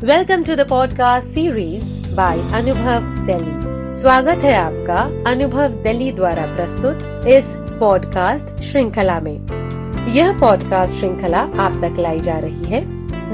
Welcome to the podcast series by Anubhav Delhi. स्वागत है आपका अनुभव दिल्ली द्वारा प्रस्तुत इस पॉडकास्ट श्रृंखला में। यह पॉडकास्ट श्रृंखला आप तक लाई जा रही है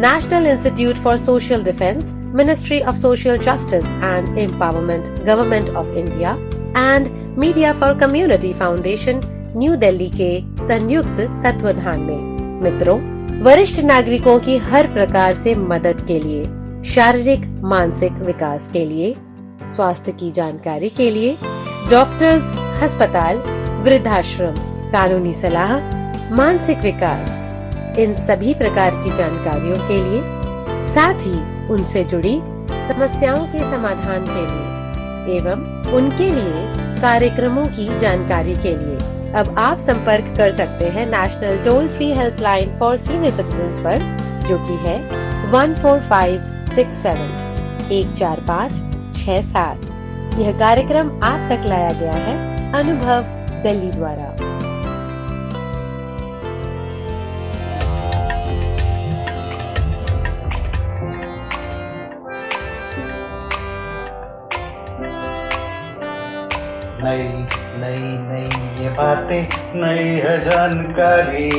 national institute for social defence, ministry of social justice and empowerment, government of India and media for community foundation, new Delhi के संयुक्त तत्वाधान में। मित्रों, वरिष्ठ नागरिकों की हर प्रकार से मदद के लिए, शारीरिक मानसिक विकास के लिए, स्वास्थ्य की जानकारी के लिए, डॉक्टर्स, अस्पताल, वृद्धाश्रम, कानूनी सलाह, मानसिक विकास, इन सभी प्रकार की जानकारियों के लिए, साथ ही उनसे जुड़ी समस्याओं के समाधान के लिए एवं उनके लिए कार्यक्रमों की जानकारी के लिए अब आप संपर्क कर सकते हैं national toll free helpline for senior citizens पर, जो कि है 14567 14567। यह कार्यक्रम आप तक लाया गया है अनुभव दिल्ली द्वारा। नई नई नई ये बातें, नई है जानकारी,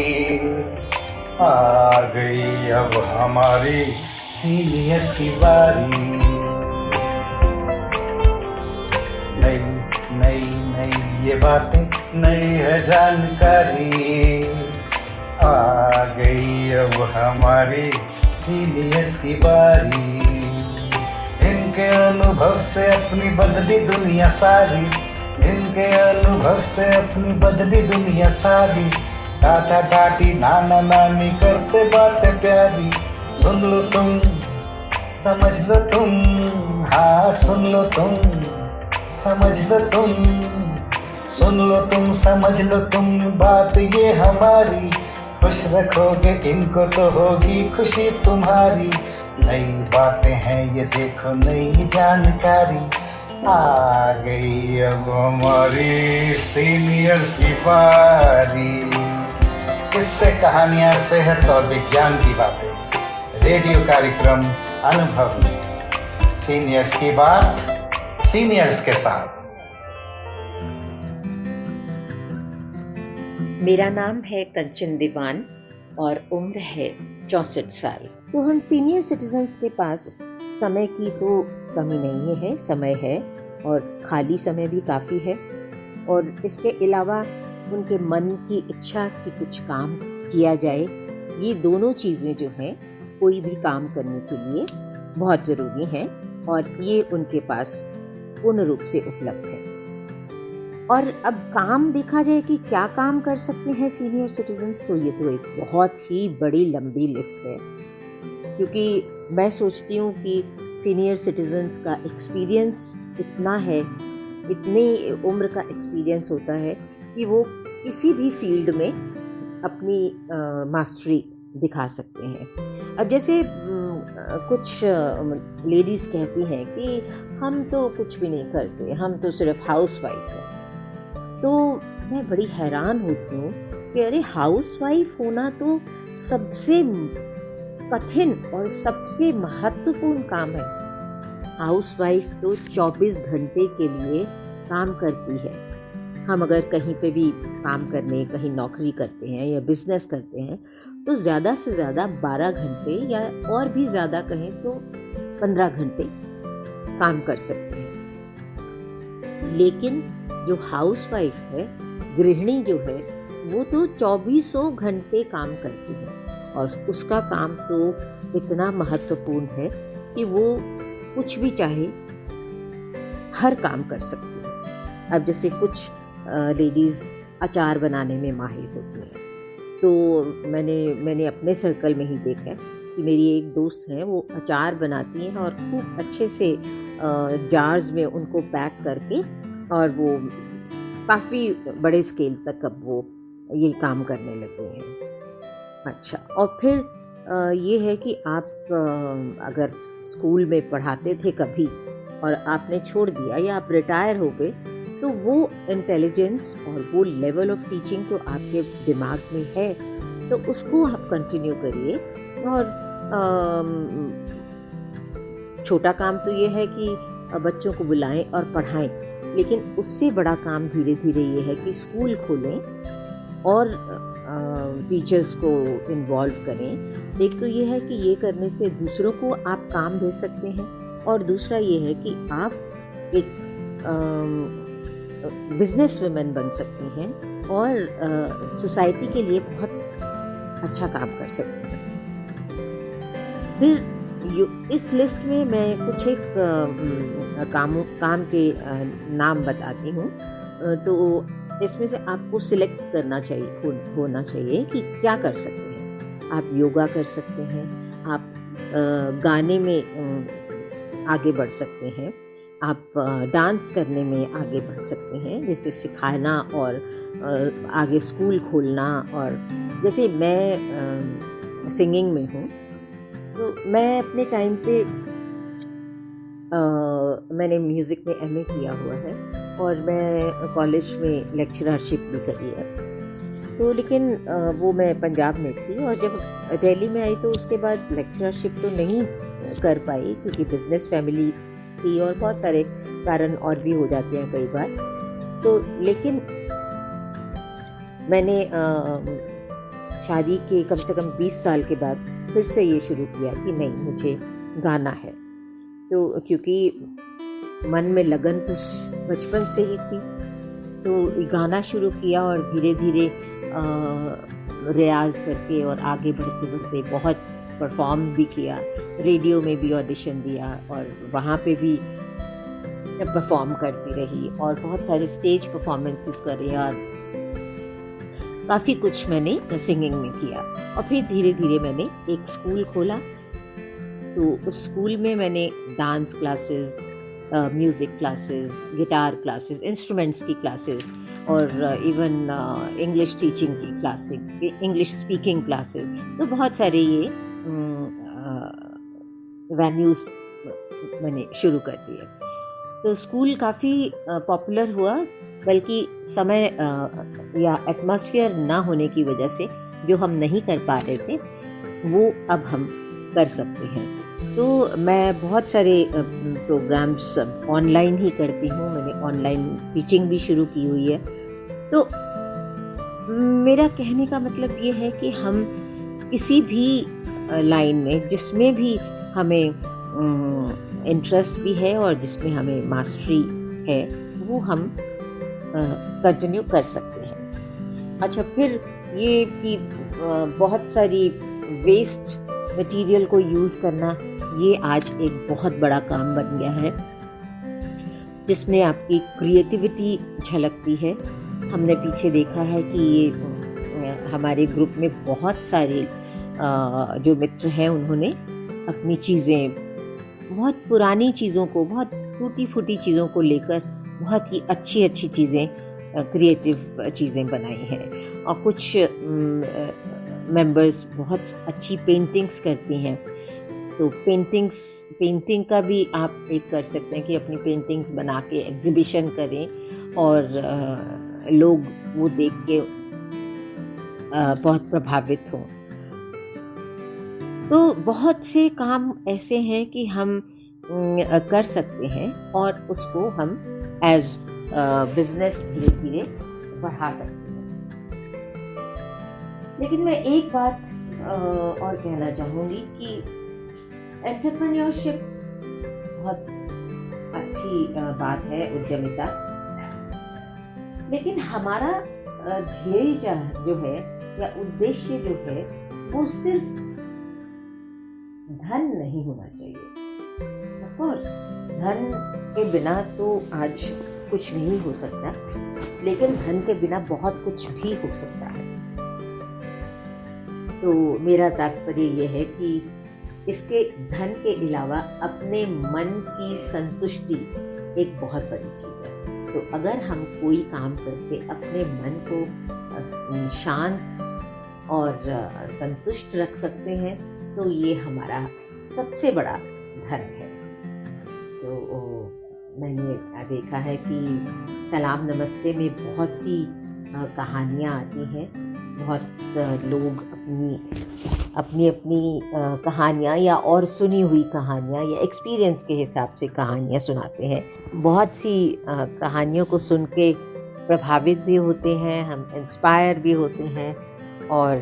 आ गई अब हमारी सीनियर्स की बारी। नई नई नई ये बातें, नई है जानकारी, आ गई अब हमारी सीनियर्स की बारी। इनके अनुभव से अपनी बदली दुनिया सारी, इनके अनुभव से अपनी बदली दुनिया सारी। दादा दादी नाना नानी करते बातें प्यारी। सुन लो तुम, समझ लो तुम, हाँ सुन लो तुम, समझ लो तुम, सुन लो तुम, समझ लो तुम, बात ये हमारी। खुश रखोगे इनको तो होगी खुशी तुम्हारी। नई बातें हैं ये देखो, नई जानकारी, आ गई अब हमारी सीनियर्स की बारी। किससे कहानियां, सेहत और विज्ञान की बातें, रेडियो कार्यक्रम अनुभव में सीनियर्स की बात, सीनियर्स के साथ। मेरा नाम है कंचन दीवान और उम्र है 64 साल। तो हम सीनियर सिटीजन्स के पास समय की तो कमी नहीं है, समय है और खाली समय भी काफ़ी है। और इसके अलावा उनके मन की इच्छा कि कुछ काम किया जाए, ये दोनों चीज़ें जो हैं कोई भी काम करने के लिए बहुत ज़रूरी हैं और ये उनके पास पूर्ण रूप से उपलब्ध है। और अब काम देखा जाए कि क्या काम कर सकते हैं सीनियर सिटीजन्स, तो ये तो एक बहुत ही बड़ी लंबी लिस्ट है। क्योंकि मैं सोचती हूँ कि सीनियर सिटीजन्स का एक्सपीरियंस इतना है, इतनी उम्र का एक्सपीरियंस होता है कि वो किसी भी फील्ड में अपनी मास्टरी दिखा सकते हैं। अब जैसे कुछ लेडीज़ कहती हैं कि हम तो कुछ भी नहीं करते, हम तो सिर्फ हाउसवाइफ हैं। तो मैं बड़ी हैरान होती हूँ कि अरे हाउसवाइफ होना तो सबसे कठिन और सबसे महत्वपूर्ण काम है। हाउसवाइफ तो 24 घंटे के लिए काम करती है। हम अगर कहीं पे भी काम करने, कहीं नौकरी करते हैं या बिजनेस करते हैं तो ज़्यादा से ज़्यादा 12 घंटे या और भी ज़्यादा कहें तो 15 घंटे काम कर सकते हैं। लेकिन जो हाउसवाइफ है, गृहिणी जो है, वो तो 24 घंटे काम करती है और उसका काम तो इतना महत्वपूर्ण है कि वो कुछ भी चाहे हर काम कर सकती है। अब जैसे कुछ लेडीज़ अचार बनाने में माहिर होती हैं, तो मैंने अपने सर्कल में ही देखा है कि मेरी एक दोस्त है, वो अचार बनाती हैं और खूब अच्छे से जार्स में उनको पैक करके, और वो काफ़ी बड़े स्केल तक अब वो ये काम करने लगे हैं। अच्छा, और फिर ये है कि आप अगर स्कूल में पढ़ाते थे कभी और आपने छोड़ दिया या आप रिटायर हो गए, तो वो इंटेलिजेंस और वो लेवल ऑफ टीचिंग तो आपके दिमाग में है, तो उसको आप कंटिन्यू करिए और छोटा काम तो ये है कि बच्चों को बुलाएं और पढ़ाएं, लेकिन उससे बड़ा काम धीरे धीरे ये है कि स्कूल खोलें और टीचर्स को इन्वॉल्व करें। एक तो ये है कि ये करने से दूसरों को आप काम दे सकते हैं, और दूसरा ये है कि आप एक बिजनेस वुमेन बन सकती हैं और सोसाइटी के लिए बहुत अच्छा काम कर सकती हैं। फिर इस लिस्ट में मैं कुछ एक काम के नाम बताती हूँ। तो इसमें से आपको सिलेक्ट करना चाहिए, होना चाहिए कि क्या कर सकते हैं। आप योगा कर सकते हैं, आप गाने में आगे बढ़ सकते हैं, आप डांस करने में आगे बढ़ सकते हैं, जैसे सिखाना और आगे स्कूल खोलना। और जैसे मैं सिंगिंग में हूँ, तो मैं अपने टाइम पे मैंने म्यूज़िक में एमए किया हुआ है और मैं कॉलेज में लेक्चररशिप भी करी है। तो लेकिन वो मैं पंजाब में थी, और जब दिल्ली में आई तो उसके बाद लेक्चररशिप तो नहीं कर पाई, क्योंकि बिजनेस फैमिली थी और बहुत सारे कारण और भी हो जाते हैं कई बार। तो लेकिन मैंने शादी के कम से कम 20 साल के बाद फिर से ये शुरू किया कि नहीं, मुझे गाना है। तो क्योंकि मन में लगन तो बचपन से ही थी, तो गाना शुरू किया और धीरे धीरे रियाज करके और आगे बढ़ते बढ़ते बहुत परफॉर्म भी किया, रेडियो में भी ऑडिशन दिया और वहाँ पे भी परफॉर्म करती रही और बहुत सारे स्टेज परफॉर्मेंसेस करे और काफ़ी कुछ मैंने सिंगिंग में किया। और फिर धीरे धीरे मैंने एक स्कूल खोला। तो उस स्कूल में मैंने dance classes, music classes, guitar classes, instruments की क्लासेस और इवन इंग्लिश टीचिंग की क्लासेस, इंग्लिश स्पीकिंग क्लासेस, तो बहुत सारे ये वेन्यूज़ मैंने शुरू कर दिए। तो स्कूल काफ़ी पॉपुलर हुआ, बल्कि समय या एटमॉस्फेयर ना होने की वजह से जो हम नहीं कर पा रहे थे वो अब हम कर सकते हैं। तो मैं बहुत सारे प्रोग्राम्स ऑनलाइन ही करती हूँ, मैंने ऑनलाइन टीचिंग भी शुरू की हुई है। तो मेरा कहने का मतलब ये है कि हम किसी भी लाइन में, जिसमें भी हमें इंटरेस्ट भी है और जिसमें हमें मास्टरी है, वो हम कंटिन्यू कर सकते हैं। अच्छा, फिर ये कि बहुत सारी वेस्ट मटेरियल को यूज़ करना, ये आज एक बहुत बड़ा काम बन गया है, जिसमें आपकी क्रिएटिविटी झलकती है। हमने पीछे देखा है कि ये हमारे ग्रुप में बहुत सारे जो मित्र हैं, उन्होंने अपनी चीज़ें, बहुत पुरानी चीज़ों को, बहुत टूटी फूटी चीज़ों को लेकर बहुत ही अच्छी अच्छी चीज़ें, क्रिएटिव चीज़ें बनाई हैं। और कुछ मेंबर्स बहुत अच्छी पेंटिंग्स करती हैं। तो पेंटिंग का भी आप एक कर सकते हैं कि अपनी पेंटिंग्स बना के एग्जीबिशन करें और लोग वो देख के बहुत प्रभावित हों। तो बहुत से काम ऐसे हैं कि हम कर सकते हैं और उसको हम एज बिजनेस धीरे धीरे बढ़ा सकते हैं। लेकिन मैं एक बात और कहना चाहूँगी कि एंटरप्रेन्योरशिप बहुत अच्छी बात है, उद्यमिता, लेकिन हमारा ध्येय जो है या उद्देश्य जो है वो सिर्फ धन नहीं होना चाहिए। ऑफ कोर्स धन के बिना तो आज कुछ नहीं हो सकता, लेकिन धन के बिना बहुत कुछ भी हो सकता है। तो मेरा तात्पर्य यह है कि इसके धन के अलावा अपने मन की संतुष्टि एक बहुत बड़ी चीज़ है। तो अगर हम कोई काम करके अपने मन को शांत और संतुष्ट रख सकते हैं, तो ये हमारा सबसे बड़ा धन है। तो मैंने देखा है कि सलाम नमस्ते में बहुत सी कहानियाँ आती हैं। बहुत लोग अपनी अपनी अपनी कहानियाँ या और सुनी हुई कहानियाँ या एक्सपीरियंस के हिसाब से कहानियाँ सुनाते हैं। बहुत सी कहानियों को सुन के प्रभावित भी होते हैं, हम इंस्पायर भी होते हैं। और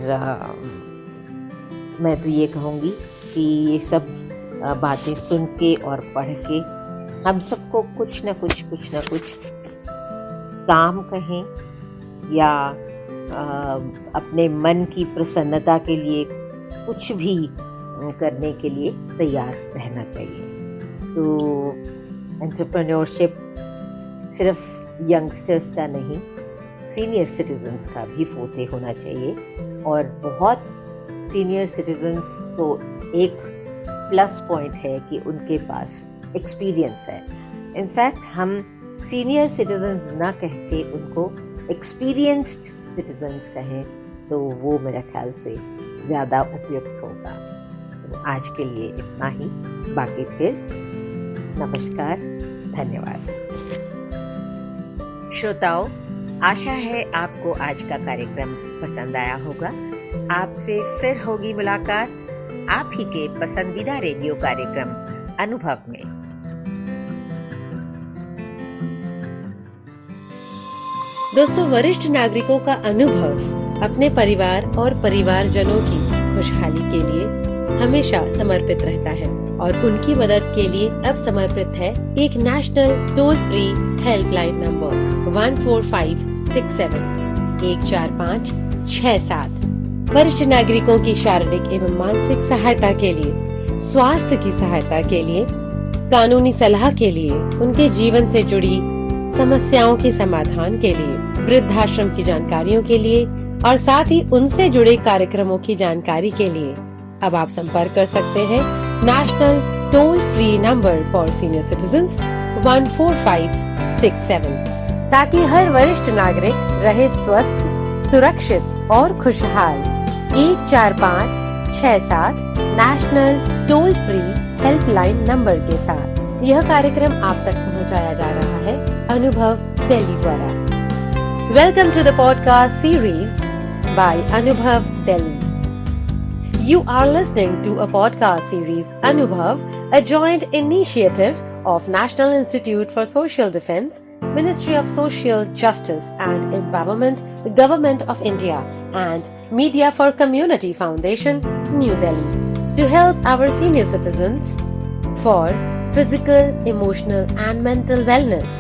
मैं तो ये कहूँगी कि ये सब बातें सुन के और पढ़ के हम सबको कुछ ना कुछ काम कहें या अपने मन की प्रसन्नता के लिए कुछ भी करने के लिए तैयार रहना चाहिए। तो एंटरप्रेन्योरशिप सिर्फ यंगस्टर्स का नहीं, सीनियर सिटीजन्स का भी फोटे होना चाहिए। और बहुत सीनियर सिटीजन्स को एक प्लस पॉइंट है कि उनके पास एक्सपीरियंस है। इनफैक्ट हम सीनियर सिटीजन्स ना कह के उनको एक्सपीरियंस्ड सिटीजन्स कहें तो वो मेरे ख्याल से ज़्यादा उपयुक्त होगा। तो आज के लिए इतना ही, बाकी फिर नमस्कार, धन्यवाद। श्रोताओं, आशा है आपको आज का कार्यक्रम पसंद आया होगा। आपसे फिर होगी मुलाकात आप ही के पसंदीदा रेडियो कार्यक्रम अनुभव में। दोस्तों, वरिष्ठ नागरिकों का अनुभव अपने परिवार और परिवारजनों की खुशहाली के लिए हमेशा समर्पित रहता है और उनकी मदद के लिए अब समर्पित है एक national toll free helpline number 14567 14567। वरिष्ठ नागरिकों की शारीरिक एवं मानसिक सहायता के लिए, स्वास्थ्य की सहायता के लिए, कानूनी सलाह के लिए, उनके जीवन से जुड़ी समस्याओं के समाधान के लिए, वृद्धाश्रम की जानकारियों के लिए और साथ ही उनसे जुड़े कार्यक्रमों की जानकारी के लिए अब आप संपर्क कर सकते हैं national toll free number for senior citizens 14567, ताकि हर वरिष्ठ नागरिक रहे स्वस्थ, सुरक्षित और खुशहाल। 14567 national toll free helpline number के साथ यह कार्यक्रम आप तक पहुंचाया जा रहा है अनुभव दिल्ली द्वारा। Welcome to the podcast series by Anubhav Delhi. You are listening to a podcast series Anubhav, a joint initiative of National Institute for Social Defence, Ministry of Social Justice and Empowerment, the Government of India and Media for Community Foundation, New Delhi, to help our senior citizens for physical, emotional and mental wellness.